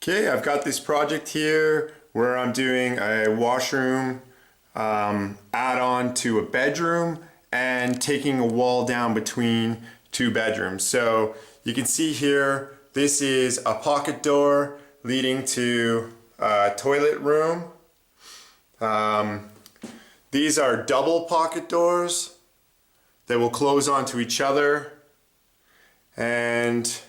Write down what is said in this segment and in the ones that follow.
Okay, I've got this project here where I'm doing a washroom add-on to a bedroom and taking a wall down between two bedrooms. So you can see here, this is a pocket door leading to a toilet room. These are double pocket doors that will close onto each other, and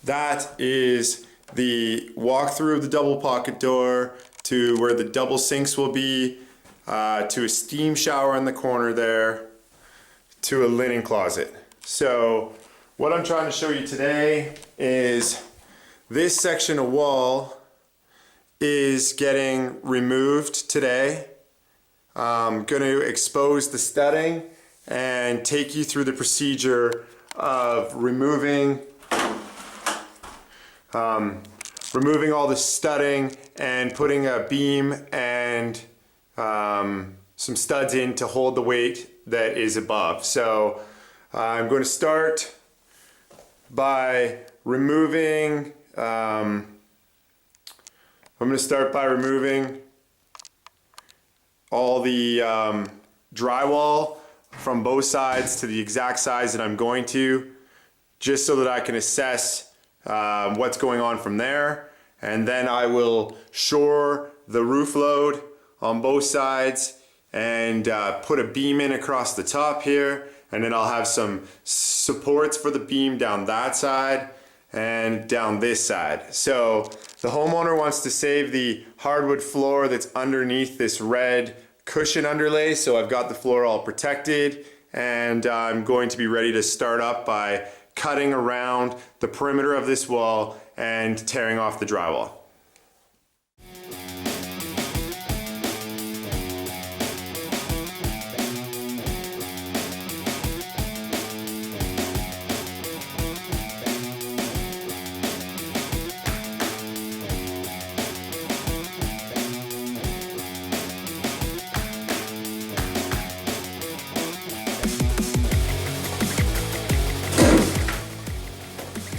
that is the walkthrough of the double pocket door to where the double sinks will be, to a steam shower in the corner there, to a linen closet. So what I'm trying to show you today is this section of wall is getting removed today. I'm going to expose the studding and take you through the procedure of removing all the studding and putting a beam and some studs in to hold the weight that is above. So I'm going to start by removing all the drywall from both sides to the exact size that I'm going to, just so that I can assess what's going on from there. And then I will shore the roof load on both sides and put a beam in across the top here, and then I'll have some supports for the beam down that side and down this side. So the homeowner wants to save the hardwood floor that's underneath this red cushion underlay, so I've got the floor all protected, and I'm going to be ready to start up by cutting around the perimeter of this wall and tearing off the drywall.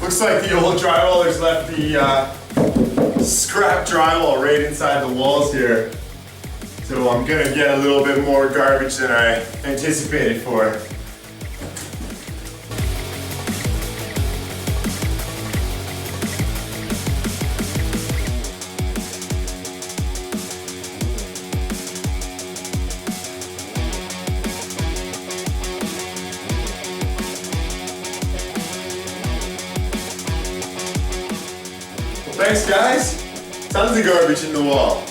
Looks like the old drywallers left the scrap drywall right inside the walls here. So I'm gonna get a little bit more garbage than I anticipated for. Thanks guys, tons of garbage in the wall.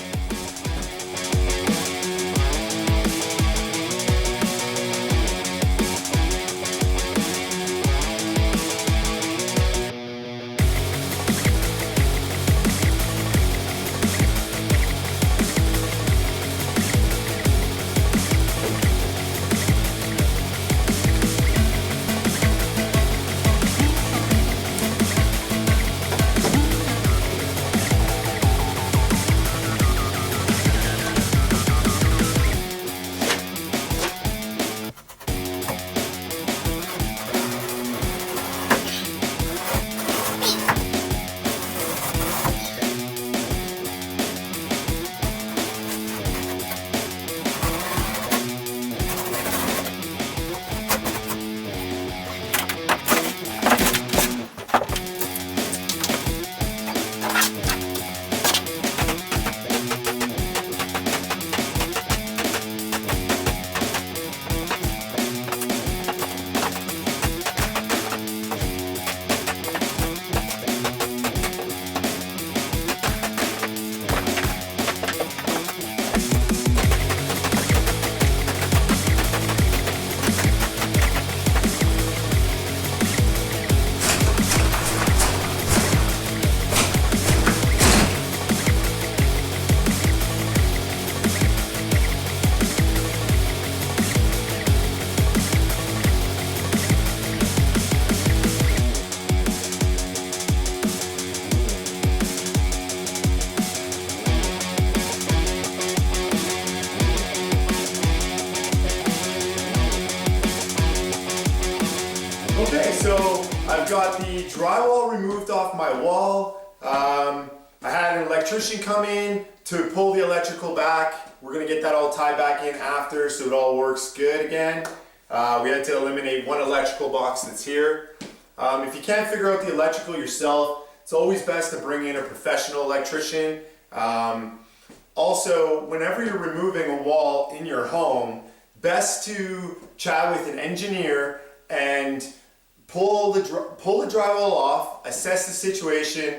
got the drywall removed off my wall. I had an electrician come in to pull the electrical back. We're gonna get that all tied back in after so it all works good again. We had to eliminate one electrical box that's here. If you can't figure out the electrical yourself, it's always best to bring in a professional electrician. Also, whenever you're removing a wall in your home, best to chat with an engineer and pull the drywall off, assess the situation,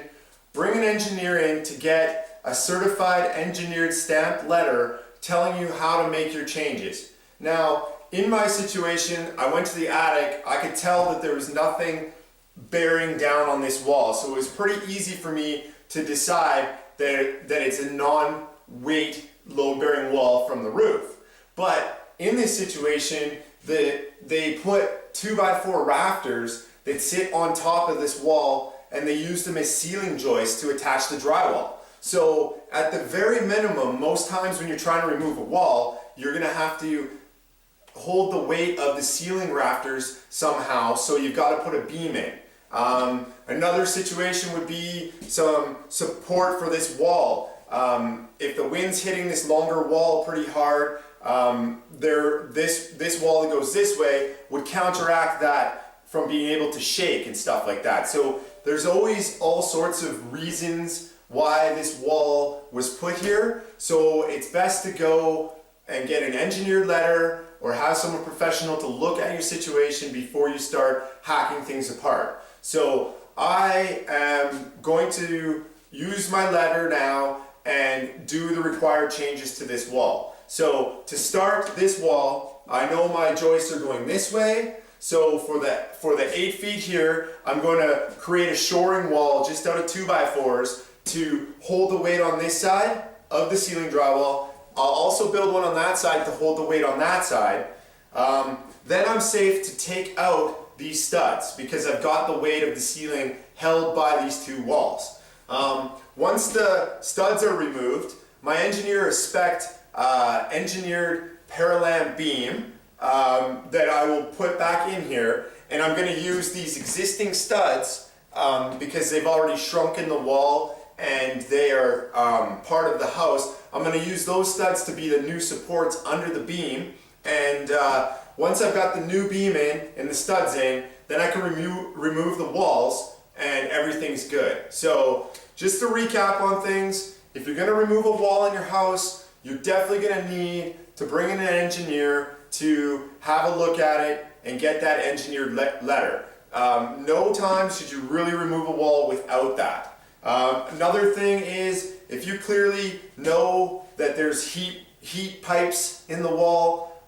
bring an engineer in to get a certified engineered stamped letter telling you how to make your changes. Now, in my situation, I went to the attic. I could tell that there was nothing bearing down on this wall, so it was pretty easy for me to decide that it's a non-weight, load-bearing wall from the roof. But in this situation, they put 2x4 rafters that sit on top of this wall, and they used them as ceiling joists to attach the drywall. So at the very minimum, most times when you're trying to remove a wall, you're gonna have to hold the weight of the ceiling rafters somehow, so you've got to put a beam in. Another situation would be some support for this wall. If the wind's hitting this longer wall pretty hard, this wall that goes this way would counteract that from being able to shake and stuff like that. So there's always all sorts of reasons why this wall was put here. So it's best to go and get an engineered letter or have someone professional to look at your situation before you start hacking things apart. So I am going to use my letter now and do the required changes to this wall. So to start this wall, I know my joists are going this way. So for the 8 feet here, I'm going to create a shoring wall just out of 2x4s to hold the weight on this side of the ceiling drywall. I'll also build one on that side to hold the weight on that side. Then I'm safe to take out these studs because I've got the weight of the ceiling held by these two walls. Once the studs are removed, my engineer has spec'd engineered Paralam beam that I will put back in here, and I'm going to use these existing studs because they've already shrunken the wall and they are part of the house. I'm going to use those studs to be the new supports under the beam, and once I've got the new beam in and the studs in, then I can remove the walls and everything's good. So just to recap on things, if you're going to remove a wall in your house, you're definitely going to need to bring in an engineer to have a look at it and get that engineered letter. No time should you really remove a wall without that. Another thing is, if you clearly know that there's heat pipes in the wall,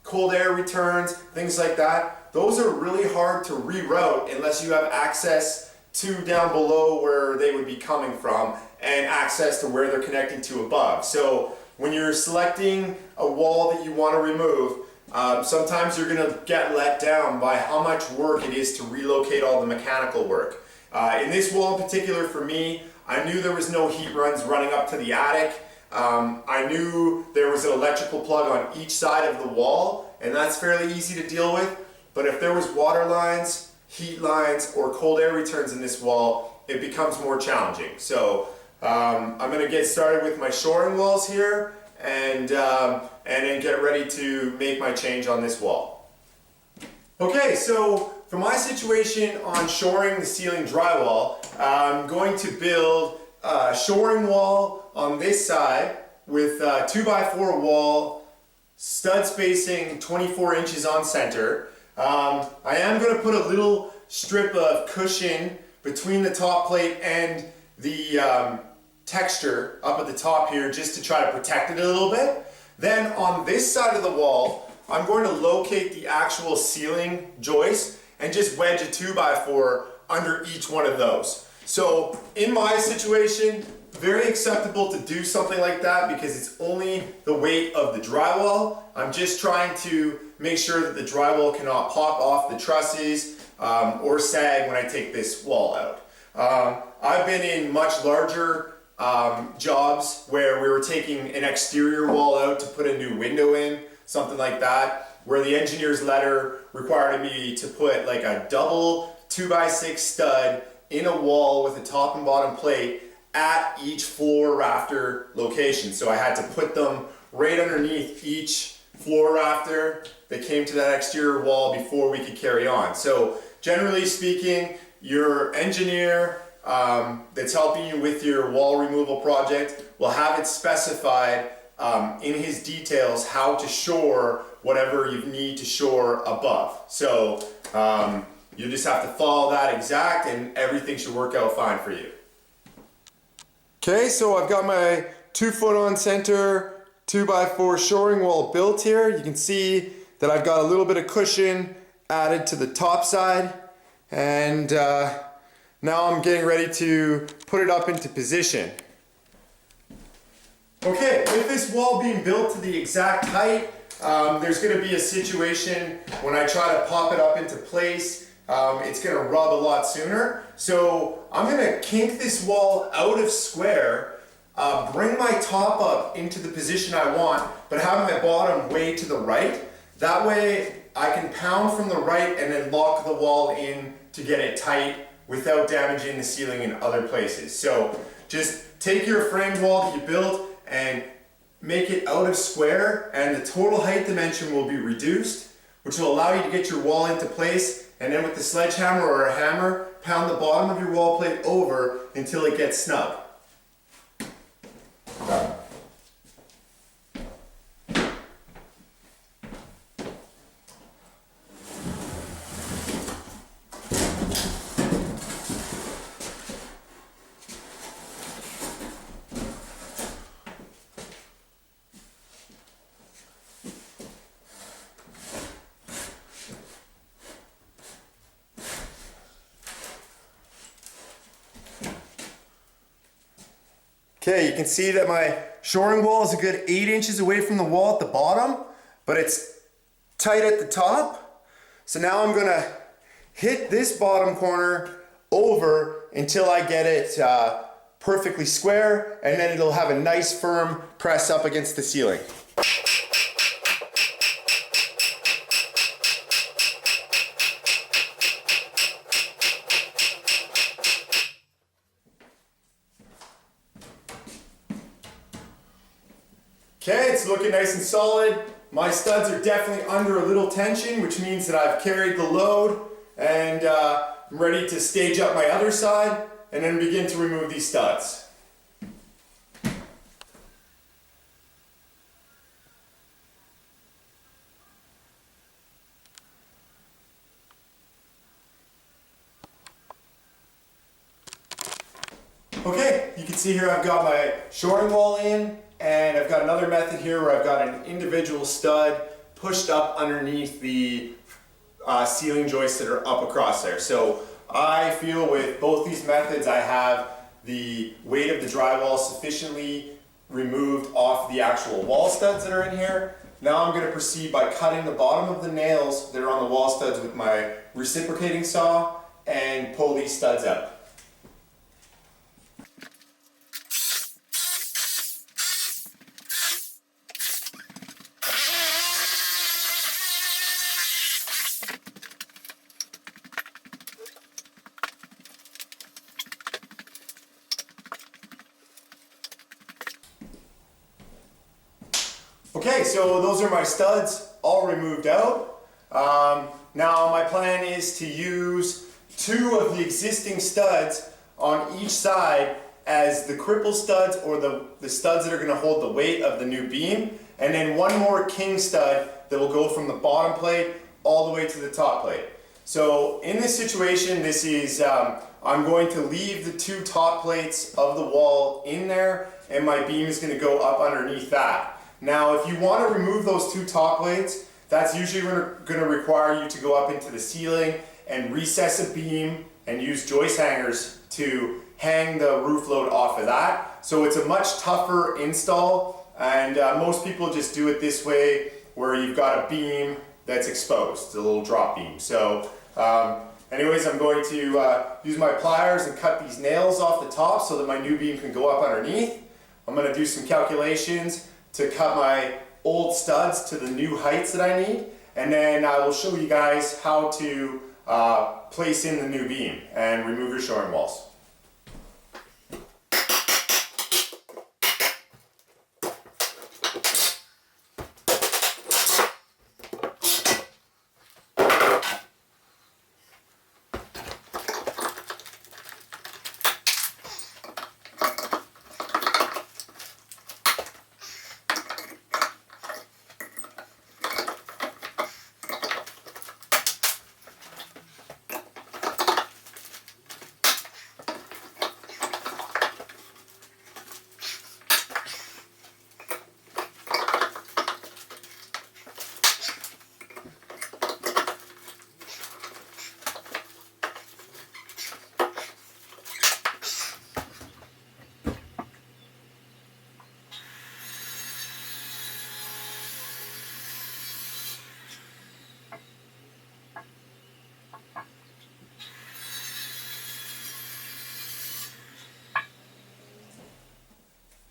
cold air returns, things like that, those are really hard to reroute unless you have access to down below where they would be coming from and access to where they're connecting to above. So when you're selecting a wall that you want to remove, sometimes you're going to get let down by how much work it is to relocate all the mechanical work. In this wall in particular for me, I knew there was no heat runs running up to the attic. I knew there was an electrical plug on each side of the wall, and that's fairly easy to deal with. But if there was water lines, heat lines, or cold air returns in this wall, it becomes more challenging. So I'm going to get started with my shoring walls here and then get ready to make my change on this wall. Okay, so for my situation on shoring the ceiling drywall, I'm going to build a shoring wall on this side with a 2x4 wall, stud spacing 24 inches on center. I am going to put a little strip of cushion between the top plate and the texture up at the top here just to try to protect it a little bit. Then on this side of the wall, I'm going to locate the actual ceiling joist and just wedge a 2x4 under each one of those. So in my situation, very acceptable to do something like that because it's only the weight of the drywall. I'm just trying to make sure that the drywall cannot pop off the trusses or sag when I take this wall out. I've been in much larger jobs where we were taking an exterior wall out to put a new window in, something like that, where the engineer's letter required me to put like a double 2x6 stud in a wall with a top and bottom plate at each floor rafter location. So I had to put them right underneath each floor rafter that came to that exterior wall before we could carry on. So generally speaking, your engineer that's helping you with your wall removal project will have it specified in his details how to shore whatever you need to shore above. So you just have to follow that exact and everything should work out fine for you. Okay, so I've got my 2 foot on center 2x4 shoring wall built here. You can see that I've got a little bit of cushion added to the top side, and now I'm getting ready to put it up into position. Okay, with this wall being built to the exact height, there's going to be a situation when I try to pop it up into place, it's going to rub a lot sooner. So I'm going to kink this wall out of square, bring my top up into the position I want, but have my bottom way to the right. That way I can pound from the right and then lock the wall in to get it tight without damaging the ceiling in other places. So just take your framed wall that you built and make it out of square, and the total height dimension will be reduced, which will allow you to get your wall into place, and then with the sledgehammer or a hammer, pound the bottom of your wall plate over until it gets snug. Okay, you can see that my shoring wall is a good 8 inches away from the wall at the bottom, but it's tight at the top. So now I'm gonna hit this bottom corner over until I get it perfectly square, and then it'll have a nice firm press up against the ceiling. Okay, it's looking nice and solid. My studs are definitely under a little tension, which means that I've carried the load, and I'm ready to stage up my other side and then begin to remove these studs. Okay, you can see here I've got my shoring wall in, and I've got another method here where I've got an individual stud pushed up underneath the ceiling joists that are up across there. So I feel with both these methods I have the weight of the drywall sufficiently removed off the actual wall studs that are in here. Now I'm going to proceed by cutting the bottom of the nails that are on the wall studs with my reciprocating saw and pull these studs out. Okay, so those are my studs all removed out. Now my plan is to use 2 of the existing studs on each side as the cripple studs, or the studs that are going to hold the weight of the new beam, and then 1 more king stud that will go from the bottom plate all the way to the top plate. So in this situation, this is I'm going to leave the 2 top plates of the wall in there, and my beam is going to go up underneath that. Now, if you want to remove those 2 top plates, that's usually going to require you to go up into the ceiling and recess a beam and use joist hangers to hang the roof load off of that. So it's a much tougher install, and most people just do it this way where you've got a beam that's exposed, a little drop beam. So anyways, I'm going to use my pliers and cut these nails off the top so that my new beam can go up underneath. I'm going to do some calculations to cut my old studs to the new heights that I need, and then I will show you guys how to place in the new beam and remove your shoring walls.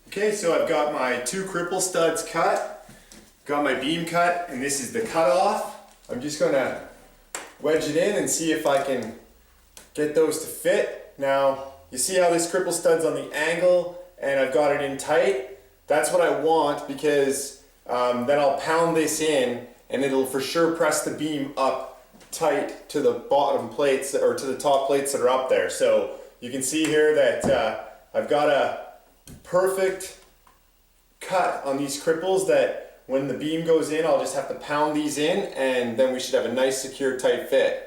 Okay, so I've got my 2 cripple studs cut, got my beam cut, and this is the cutoff. I'm just gonna wedge it in and see if I can get those to fit. Now, you see how this cripple stud's on the angle and I've got it in tight? That's what I want, because then I'll pound this in and it'll for sure press the beam up tight to the bottom plates, or to the top plates that are up there. So you can see here that I've got a perfect cut on these cripples that when the beam goes in, I'll just have to pound these in and then we should have a nice, secure, tight fit.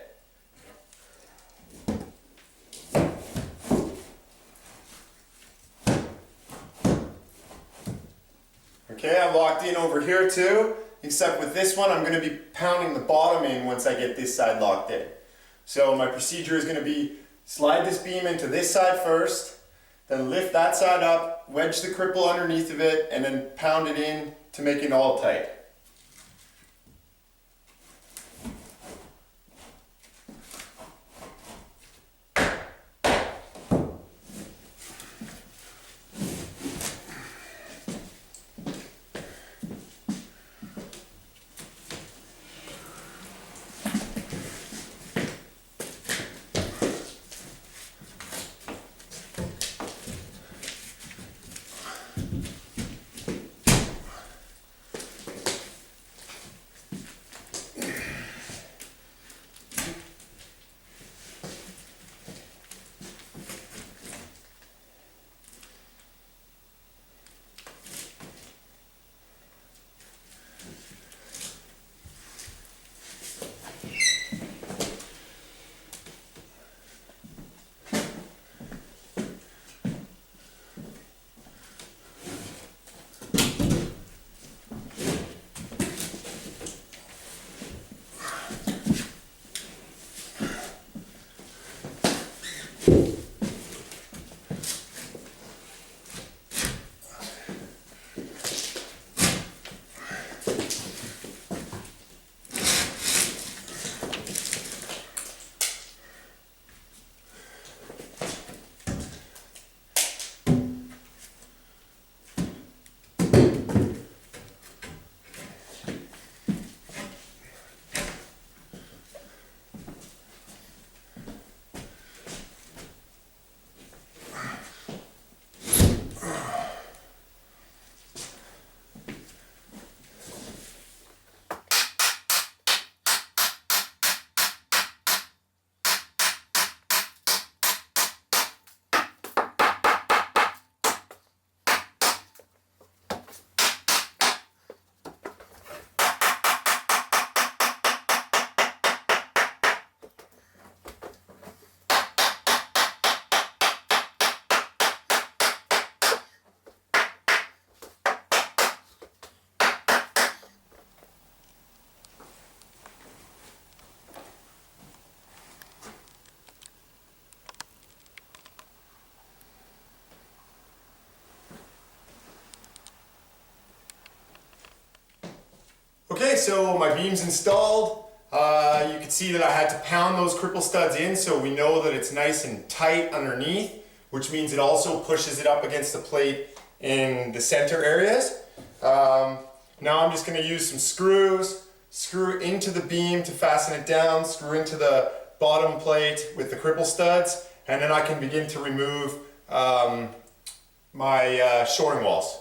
Okay, I'm locked in over here too, except with this one I'm going to be pounding the bottom in once I get this side locked in. So my procedure is going to be slide this beam into this side first, then lift that side up, wedge the cripple underneath of it, and then pound it in to make it all tight. Okay, so my beam's installed. You can see that I had to pound those cripple studs in so we know that it's nice and tight underneath, which means it also pushes it up against the plate in the center areas. Now I'm just going to use some screws, screw into the beam to fasten it down, screw into the bottom plate with the cripple studs, and then I can begin to remove my shoring walls.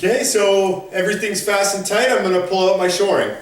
Okay, so everything's fast and tight. I'm going to pull out my shoring.